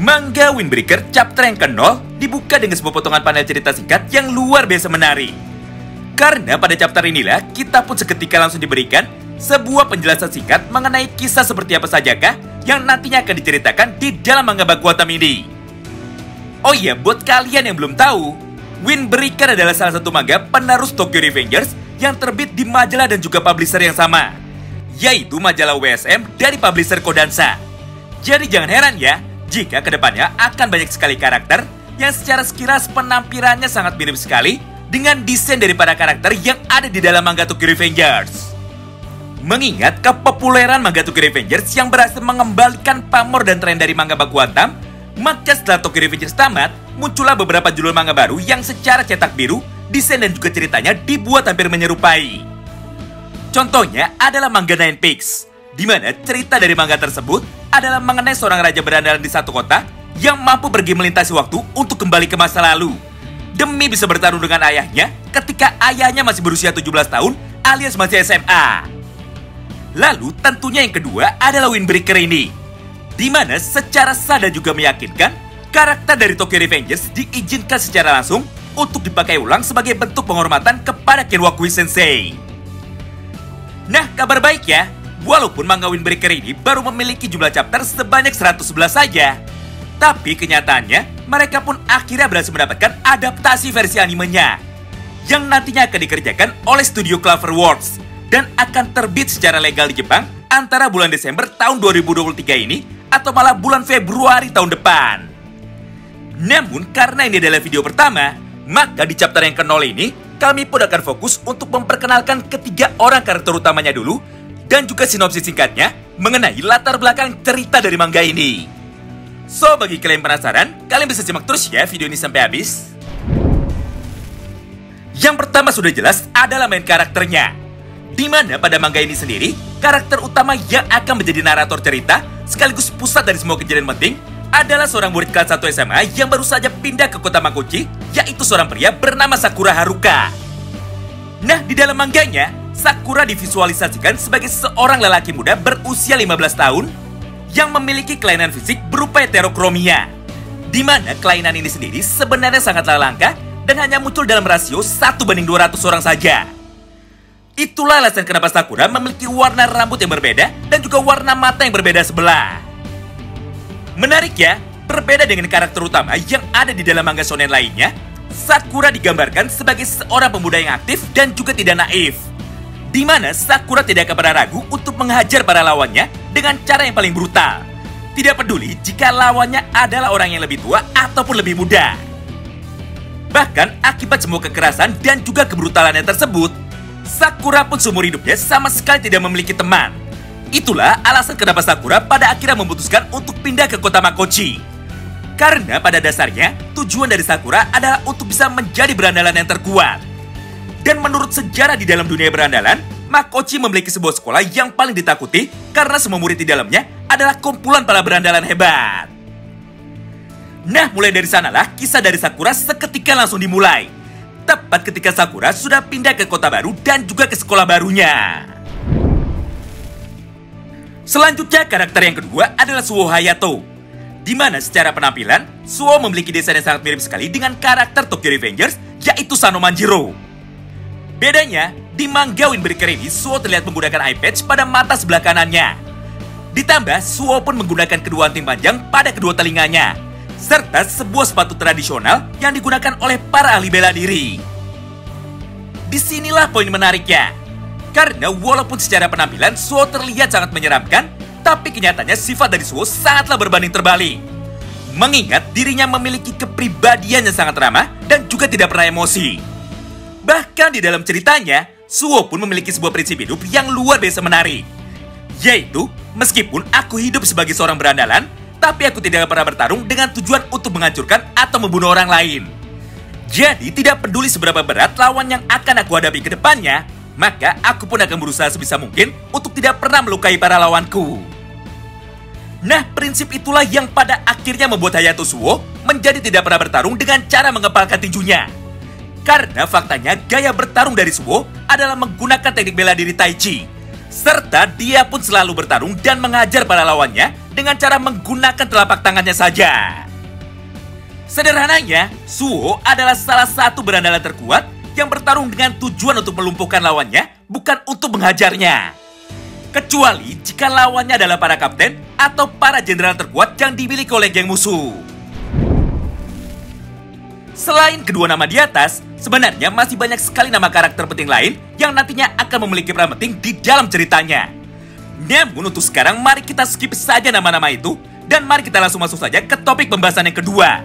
Manga Windbreaker chapter yang ke-0 dibuka dengan sebuah potongan panel cerita singkat yang luar biasa menarik. Karena pada chapter inilah kita pun seketika langsung diberikan sebuah penjelasan singkat mengenai kisah seperti apa sajakah yang nantinya akan diceritakan di dalam manga Bakuatam ini. Oh iya, buat kalian yang belum tahu, Windbreaker adalah salah satu manga penerus Tokyo Revengers yang terbit di majalah dan juga publisher yang sama, yaitu majalah WSM dari publisher Kodansha. Jadi jangan heran ya, jika kedepannya akan banyak sekali karakter yang secara sekilas penampilannya sangat mirip sekali dengan desain daripada karakter yang ada di dalam manga Tokyo Revengers. Mengingat kepopuleran manga Tokyo Revengers yang berhasil mengembalikan pamor dan tren dari manga Bakuatam, maka setelah Tokyo Revengers tamat, muncullah beberapa judul manga baru yang secara cetak biru, desain dan juga ceritanya dibuat hampir menyerupai. Contohnya adalah manga Nine Peaks, di mana cerita dari manga tersebut adalah mengenai seorang raja berandalan di satu kota yang mampu pergi melintasi waktu untuk kembali ke masa lalu demi bisa bertarung dengan ayahnya ketika ayahnya masih berusia 17 tahun alias masih SMA. Lalu tentunya yang kedua adalah Windbreaker ini, di mana secara sah dan juga meyakinkan karakter dari Tokyo Revengers diizinkan secara langsung untuk dipakai ulang sebagai bentuk penghormatan kepada Ken Wakui Sensei. Nah, kabar baik ya, walaupun manga Windbreaker ini baru memiliki jumlah chapter sebanyak 111 saja, tapi kenyataannya mereka pun akhirnya berhasil mendapatkan adaptasi versi animenya yang nantinya akan dikerjakan oleh studio Cloverworks dan akan terbit secara legal di Jepang antara bulan Desember tahun 2023 ini atau malah bulan Februari tahun depan. Namun karena ini adalah video pertama, maka di chapter yang ke-0 ini kami pun akan fokus untuk memperkenalkan ketiga orang karakter utamanya dulu dan juga sinopsis singkatnya mengenai latar belakang cerita dari manga ini. So, bagi kalian penasaran, kalian bisa simak terus ya video ini sampai habis. Yang pertama sudah jelas adalah main karakternya, di mana pada manga ini sendiri, karakter utama yang akan menjadi narator cerita sekaligus pusat dari semua kejadian penting adalah seorang murid kelas 1 SMA yang baru saja pindah ke kota Makochi, yaitu seorang pria bernama Sakura Haruka. Nah, di dalam mangganya, Sakura divisualisasikan sebagai seorang lelaki muda berusia 15 tahun yang memiliki kelainan fisik berupa heterokromia, di mana kelainan ini sendiri sebenarnya sangatlah langka dan hanya muncul dalam rasio 1:200 orang saja. Itulah alasan kenapa Sakura memiliki warna rambut yang berbeda dan juga warna mata yang berbeda sebelah. Menarik ya, berbeda dengan karakter utama yang ada di dalam manga shonen lainnya, Sakura digambarkan sebagai seorang pemuda yang aktif dan juga tidak naif, di mana Sakura tidak akan pernah ragu untuk menghajar para lawannya dengan cara yang paling brutal. Tidak peduli jika lawannya adalah orang yang lebih tua ataupun lebih muda. Bahkan akibat semua kekerasan dan juga kebrutalannya tersebut, Sakura pun seumur hidupnya sama sekali tidak memiliki teman. Itulah alasan kenapa Sakura pada akhirnya memutuskan untuk pindah ke kota Makochi. Karena pada dasarnya, tujuan dari Sakura adalah untuk bisa menjadi berandalan yang terkuat. Dan menurut sejarah di dalam dunia berandalan, Makochi memiliki sebuah sekolah yang paling ditakuti karena semua murid di dalamnya adalah kumpulan para berandalan hebat. Nah, mulai dari sanalah kisah dari Sakura seketika langsung dimulai. Tepat ketika Sakura sudah pindah ke kota baru dan juga ke sekolah barunya. Selanjutnya, karakter yang kedua adalah Suo Hayato, di mana secara penampilan, Suo memiliki desain yang sangat mirip sekali dengan karakter Tokyo Revengers, yaitu Sano Manjiro. Bedanya, di manga Windbreaker ini, Suo terlihat menggunakan eye patch pada mata sebelah kanannya. Ditambah, Suo pun menggunakan kedua anting panjang pada kedua telinganya, serta sebuah sepatu tradisional yang digunakan oleh para ahli bela diri. Disinilah poin menariknya. Karena walaupun secara penampilan Suo terlihat sangat menyeramkan, tapi kenyataannya sifat dari Suo sangatlah berbanding terbalik. Mengingat dirinya memiliki kepribadian yang sangat ramah dan juga tidak pernah emosi. Bahkan di dalam ceritanya, Suo pun memiliki sebuah prinsip hidup yang luar biasa menarik, yaitu meskipun aku hidup sebagai seorang berandalan, tapi aku tidak pernah bertarung dengan tujuan untuk menghancurkan atau membunuh orang lain. Jadi tidak peduli seberapa berat lawan yang akan aku hadapi ke depannya, maka aku pun akan berusaha sebisa mungkin untuk tidak pernah melukai para lawanku. Nah, prinsip itulah yang pada akhirnya membuat Hayato Suo menjadi tidak pernah bertarung dengan cara mengepalkan tinjunya. Karena faktanya gaya bertarung dari Suo adalah menggunakan teknik bela diri Tai Chi, serta dia pun selalu bertarung dan menghajar para lawannya dengan cara menggunakan telapak tangannya saja. Sederhananya, Suho adalah salah satu berandalan terkuat yang bertarung dengan tujuan untuk melumpuhkan lawannya, bukan untuk menghajarnya. Kecuali jika lawannya adalah para kapten atau para jenderal terkuat yang dimiliki oleh geng musuh. Selain kedua nama di atas, sebenarnya masih banyak sekali nama karakter penting lain yang nantinya akan memiliki peran penting di dalam ceritanya. Namun untuk sekarang mari kita skip saja nama-nama itu dan mari kita langsung masuk saja ke topik pembahasan yang kedua,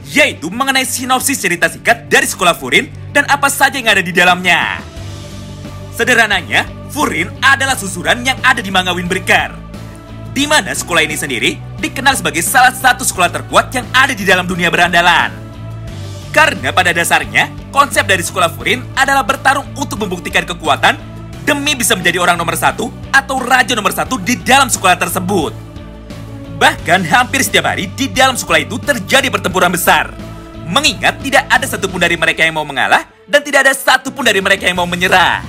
yaitu mengenai sinopsis cerita singkat dari Sekolah Furin dan apa saja yang ada di dalamnya. Sederhananya, Furin adalah susuran yang ada di manga Windbreaker, di mana sekolah ini sendiri dikenal sebagai salah satu sekolah terkuat yang ada di dalam dunia berandalan. Karena pada dasarnya, konsep dari Sekolah Furin adalah bertarung untuk membuktikan kekuatan demi bisa menjadi orang nomor satu atau raja nomor satu di dalam sekolah tersebut. Bahkan hampir setiap hari di dalam sekolah itu terjadi pertempuran besar. Mengingat tidak ada satupun dari mereka yang mau mengalah dan tidak ada satupun dari mereka yang mau menyerah.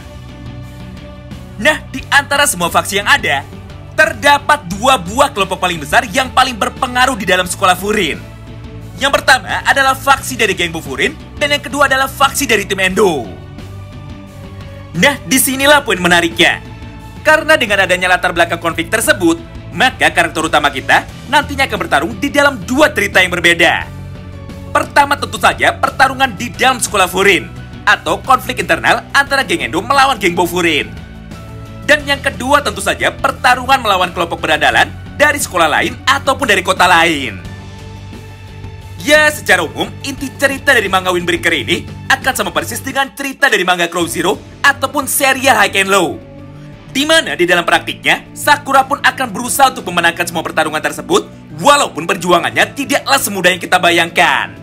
Nah, di antara semua faksi yang ada, terdapat dua buah kelompok paling besar yang paling berpengaruh di dalam Sekolah Furin. Yang pertama adalah faksi dari geng Furin dan yang kedua adalah faksi dari tim Endo. Nah, disinilah poin menariknya. Karena dengan adanya latar belakang konflik tersebut, maka karakter utama kita nantinya akan bertarung di dalam dua cerita yang berbeda. Pertama tentu saja pertarungan di dalam Sekolah Furin, atau konflik internal antara geng Endo melawan geng Furin. Dan yang kedua tentu saja pertarungan melawan kelompok berandalan dari sekolah lain ataupun dari kota lain. Ya, secara umum, inti cerita dari manga Windbreaker ini akan sama persis dengan cerita dari manga Crow Zero ataupun serial High and Low. Di mana di dalam praktiknya, Sakura pun akan berusaha untuk memenangkan semua pertarungan tersebut, walaupun perjuangannya tidaklah semudah yang kita bayangkan.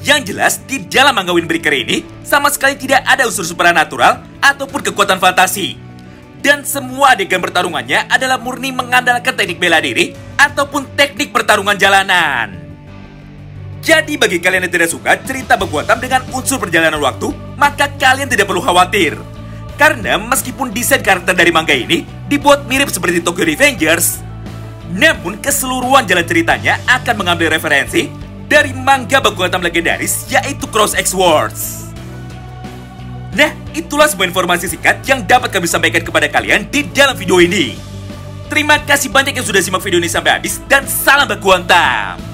Yang jelas, di dalam manga Windbreaker ini, sama sekali tidak ada unsur supernatural ataupun kekuatan fantasi. Dan semua adegan pertarungannya adalah murni mengandalkan teknik bela diri ataupun teknik pertarungan jalanan. Jadi bagi kalian yang tidak suka cerita berkuatam dengan unsur perjalanan waktu, maka kalian tidak perlu khawatir. Karena meskipun desain karakter dari manga ini dibuat mirip seperti Tokyo Revengers, namun keseluruhan jalan ceritanya akan mengambil referensi dari manga berkuatam legendaris yaitu Cross X Words. Nah, itulah sebuah informasi singkat yang dapat kami sampaikan kepada kalian di dalam video ini. Terima kasih banyak yang sudah simak video ini sampai habis dan salam berkuatam.